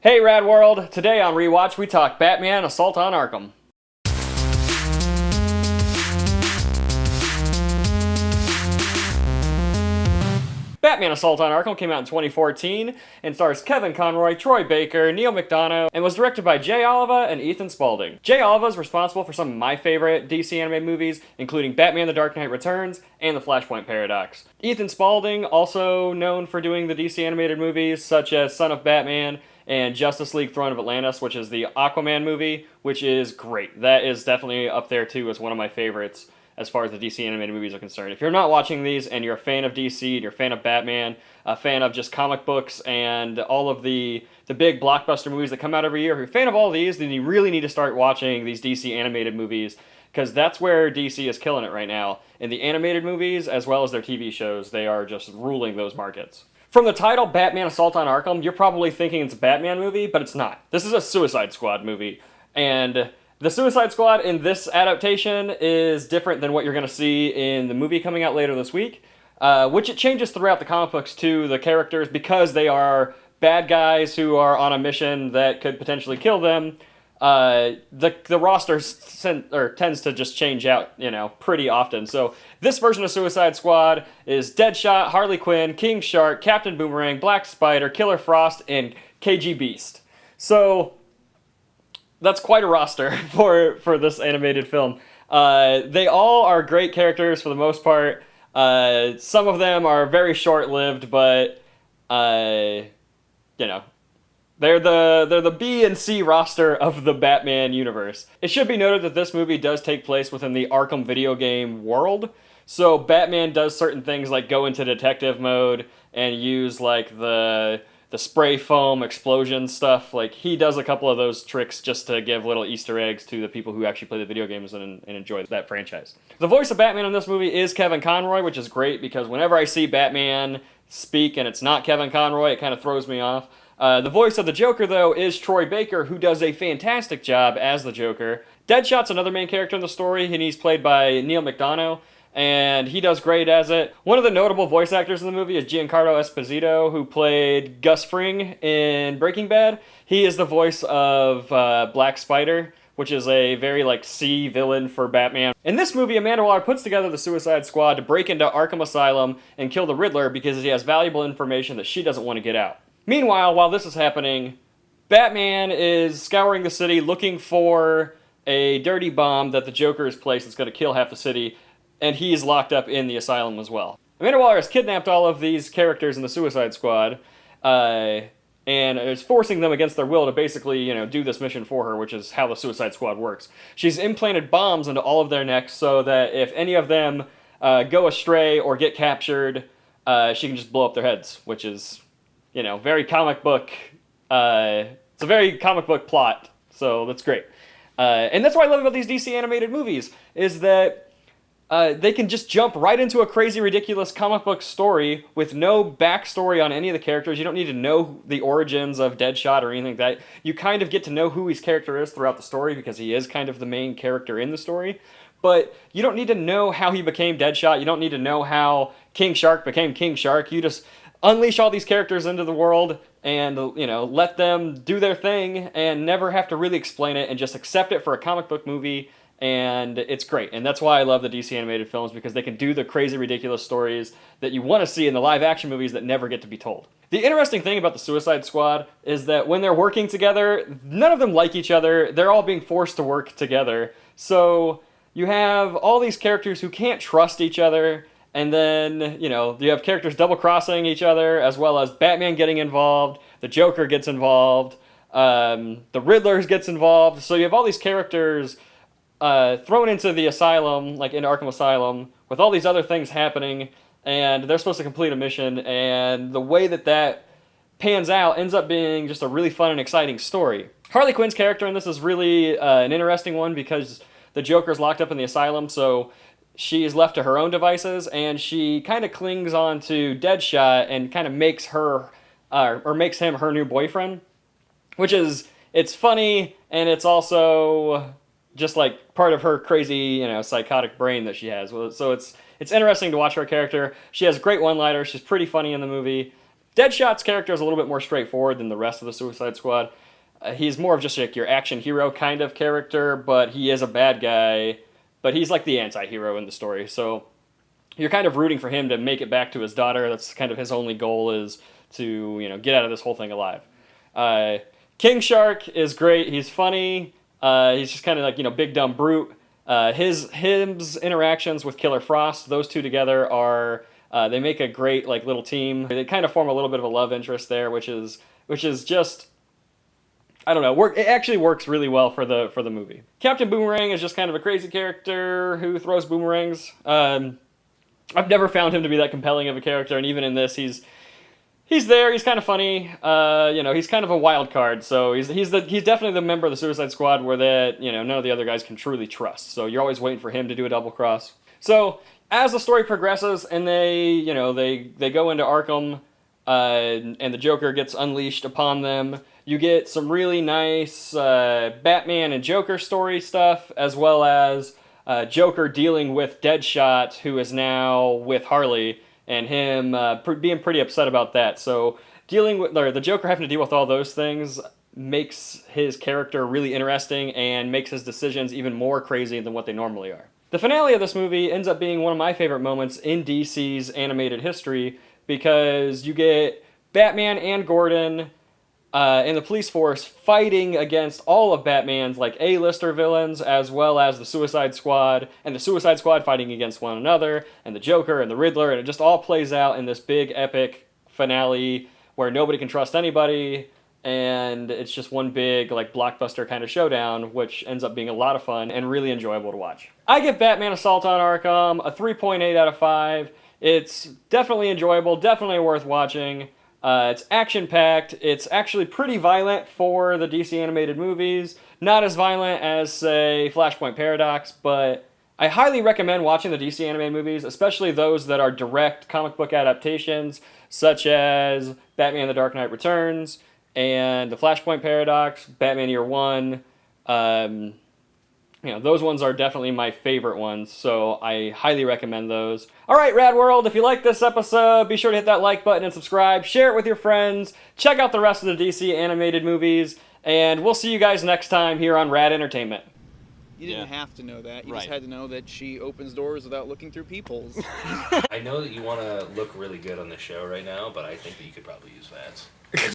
Hey Rad World! Today on reWATCH we talk Batman Assault on Arkham. Batman Assault on Arkham came out in 2014 and stars Kevin Conroy, Troy Baker, Neil McDonough, and was directed by Jay Oliva and Ethan Spalding. Jay Oliva is responsible for some of my favorite DC animated movies, including Batman The Dark Knight Returns and The Flashpoint Paradox. Ethan Spalding, also known for doing the DC animated movies such as Son of Batman and Justice League Throne of Atlantis, which is the Aquaman movie, which is great. That is definitely up there too as one of my favorites as far as the DC animated movies are concerned. If you're not watching these and you're a fan of DC, and you're a fan of Batman, a fan of just comic books and all of the big blockbuster movies that come out every year, if you're a fan of all these, then you really need to start watching these DC animated movies, because that's where DC is killing it right now. In the animated movies, as well as their TV shows, they are just ruling those markets. From the title, Batman Assault on Arkham, you're probably thinking it's a Batman movie, but it's not. This is a Suicide Squad movie, and the Suicide Squad in this adaptation is different than what you're going to see in the movie coming out later this week, which it changes throughout the comic books too, the characters, because they are bad guys who are on a mission that could potentially kill them. The roster tends to just change out, pretty often. So this version of Suicide Squad is Deadshot, Harley Quinn, King Shark, Captain Boomerang, Black Spider, Killer Frost, and KG Beast. So that's quite a roster for this animated film. They all are great characters for the most part. Some of them are very short-lived, but they're the B and C roster of the Batman universe. It should be noted that this movie does take place within the Arkham video game world, so Batman does certain things like go into detective mode and use like the spray foam explosion stuff. Like, he does a couple of those tricks just to give little Easter eggs to the people who actually play the video games and enjoy that franchise. The voice of Batman in this movie is Kevin Conroy, which is great because whenever I see Batman speak and it's not Kevin Conroy, it kind of throws me off. The voice of the Joker, though, is Troy Baker, who does a fantastic job as the Joker. Deadshot's another main character in the story, and he's played by Neil McDonough, and he does great as it. One of the notable voice actors in the movie is Giancarlo Esposito, who played Gus Fring in Breaking Bad. He is the voice of Black Spider, which is a very, C villain for Batman. In this movie, Amanda Waller puts together the Suicide Squad to break into Arkham Asylum and kill the Riddler because he has valuable information that she doesn't want to get out. Meanwhile, while this is happening, Batman is scouring the city looking for a dirty bomb that the Joker has placed that's going to kill half the city, and he's locked up in the asylum as well. Amanda Waller has kidnapped all of these characters in the Suicide Squad, and is forcing them against their will to basically, do this mission for her, which is how the Suicide Squad works. She's implanted bombs into all of their necks so that if any of them go astray or get captured, she can just blow up their heads, which is, very comic book. It's a very comic book plot, so that's great. And that's what I love about these DC animated movies, is that they can just jump right into a crazy, ridiculous comic book story with no backstory on any of the characters. You don't need to know the origins of Deadshot or anything like that. You kind of get to know who his character is throughout the story because he is kind of the main character in the story. But you don't need to know how he became Deadshot. You don't need to know how King Shark became King Shark. You just unleash all these characters into the world and, let them do their thing and never have to really explain it and just accept it for a comic book movie. And it's great. And that's why I love the DC animated films, because they can do the crazy, ridiculous stories that you want to see in the live action movies that never get to be told. The interesting thing about the Suicide Squad is that when they're working together, none of them like each other. They're all being forced to work together. So you have all these characters who can't trust each other. And then, you have characters double-crossing each other, as well as Batman getting involved, the Joker gets involved, the Riddler gets involved. So you have all these characters thrown into the asylum, like into Arkham Asylum, with all these other things happening, and they're supposed to complete a mission, and the way that pans out ends up being just a really fun and exciting story. Harley Quinn's character in this is really an interesting one because the Joker's locked up in the asylum, so she is left to her own devices, and she kind of clings on to Deadshot and kind of makes makes him her new boyfriend, which is, it's funny, and it's also just like part of her crazy, psychotic brain that she has. So it's interesting to watch her character. She has great one-liners. She's pretty funny in the movie. Deadshot's character is a little bit more straightforward than the rest of the Suicide Squad. He's more of just like your action hero kind of character, but he is a bad guy. But he's like the anti-hero in the story, so you're kind of rooting for him to make it back to his daughter. That's kind of his only goal, is to get out of this whole thing alive. King Shark is great. He's funny. He's just kind of like big dumb brute. His interactions with Killer Frost, those two together are they make a great like little team. They kind of form a little bit of a love interest there, which is just, I don't know. It actually works really well for the movie. Captain Boomerang is just kind of a crazy character who throws boomerangs. I've never found him to be that compelling of a character, and even in this, he's there. He's kind of funny. He's kind of a wild card. So he's definitely the member of the Suicide Squad where none of the other guys can truly trust. So you're always waiting for him to do a double cross. So as the story progresses and they go into Arkham, and the Joker gets unleashed upon them, you get some really nice Batman and Joker story stuff, as well as Joker dealing with Deadshot, who is now with Harley, and him being pretty upset about that. So the Joker having to deal with all those things makes his character really interesting and makes his decisions even more crazy than what they normally are. The finale of this movie ends up being one of my favorite moments in DC's animated history, because you get Batman and Gordon and the police force fighting against all of Batman's like A-lister villains, as well as the Suicide Squad, and the Suicide Squad fighting against one another, and the Joker and the Riddler, and it just all plays out in this big epic finale where nobody can trust anybody, and it's just one big like blockbuster kind of showdown, which ends up being a lot of fun and really enjoyable to watch. I give Batman Assault on Arkham a 3.8 out of 5. It's definitely enjoyable, definitely worth watching. It's action-packed. It's actually pretty violent for the DC animated movies. Not as violent as, say, Flashpoint Paradox, but I highly recommend watching the DC animated movies, especially those that are direct comic book adaptations, such as Batman The Dark Knight Returns, and the Flashpoint Paradox, Batman Year One. Those ones are definitely my favorite ones, so I highly recommend those. Alright, Rad World, if you like this episode, be sure to hit that like button and subscribe, share it with your friends, check out the rest of the DC animated movies, and we'll see you guys next time here on Rad Entertainment. You didn't have to know that. You Right. just had to know that she opens doors without looking through peepholes. I know that you want to look really good on the show right now, but I think that you could probably use that.